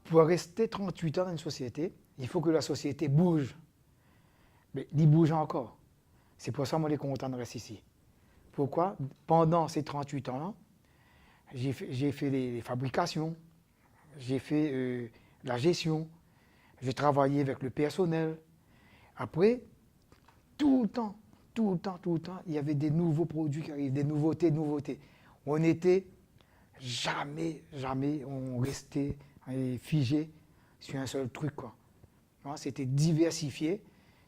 Pour rester 38 ans dans une société, il faut que la société bouge. Mais il bouge encore. C'est pour ça que moi, je suis content de rester ici. Pourquoi? Pendant ces 38 ans-là, j'ai fait les fabrications, j'ai fait la gestion, j'ai travaillé avec le personnel. Après, tout le temps, il y avait des nouveaux produits qui arrivent, des nouveautés. On était jamais, on restait figé sur un seul truc, quoi. C'était diversifié.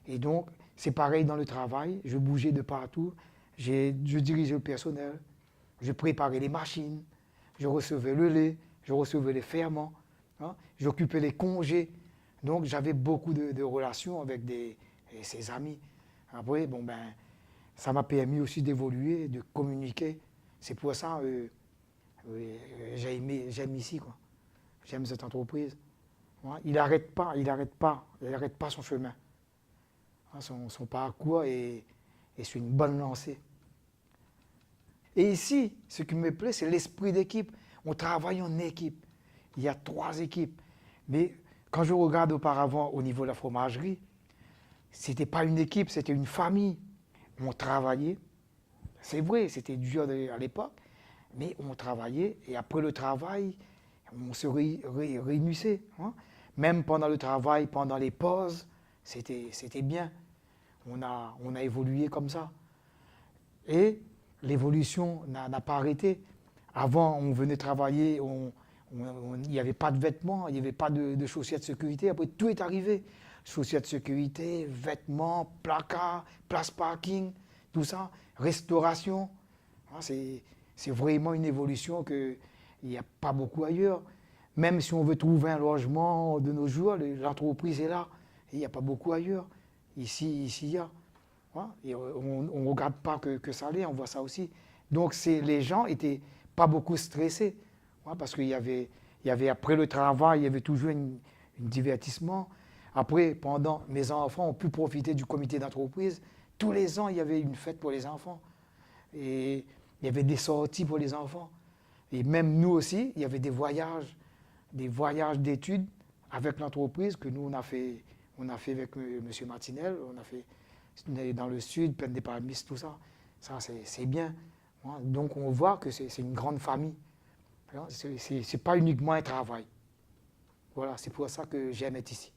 Et donc, c'est pareil dans le travail. Je bougeais de partout. Je dirigeais le personnel. Je préparais les machines. Je recevais le lait. Je recevais les ferments. J'occupais les congés. Donc, j'avais beaucoup de relations avec ses amis. Après, bon, ben, ça m'a permis aussi d'évoluer, de communiquer. C'est pour ça que j'aime ici, quoi. J'aime cette entreprise. Il n'arrête pas son chemin. Son parcours est sur une bonne lancée. Et ici, ce qui me plaît, c'est l'esprit d'équipe. On travaille en équipe. Il y a 3 équipes. Mais quand je regarde auparavant au niveau de la fromagerie, ce n'était pas une équipe, c'était une famille. On travaillait. C'est vrai, c'était dur à l'époque, mais on travaillait. Et après le travail, on se réunissait. Même pendant le travail, pendant les pauses, c'était bien. On a évolué comme ça. Et l'évolution n'a pas arrêté. Avant, on venait travailler, il n'y avait pas de vêtements, il n'y avait pas de chaussures de sécurité. Après, tout est arrivé. Chaussures de sécurité, vêtements, placards, place parking, tout ça, restauration. C'est vraiment une évolution qu'il n'y a pas beaucoup ailleurs. Même si on veut trouver un logement de nos jours, l'entreprise est là. Il n'y a pas beaucoup ailleurs. Ici, il y a. Et on ne regarde pas que ça allait, on voit ça aussi. Donc les gens n'étaient pas beaucoup stressés. Parce qu'il y avait après le travail, il y avait toujours un divertissement. Après, pendant, mes enfants ont pu profiter du comité d'entreprise. Tous les ans, il y avait une fête pour les enfants. Et il y avait des sorties pour les enfants. Et même nous aussi, il y avait des voyages d'études avec l'entreprise que nous, on a fait avec M. Martinel. On a fait dans le sud, Plaine des Palmistes, tout ça. Ça, c'est bien. Donc, on voit que c'est une grande famille. Ce n'est pas uniquement un travail. Voilà, c'est pour ça que j'aime être ici.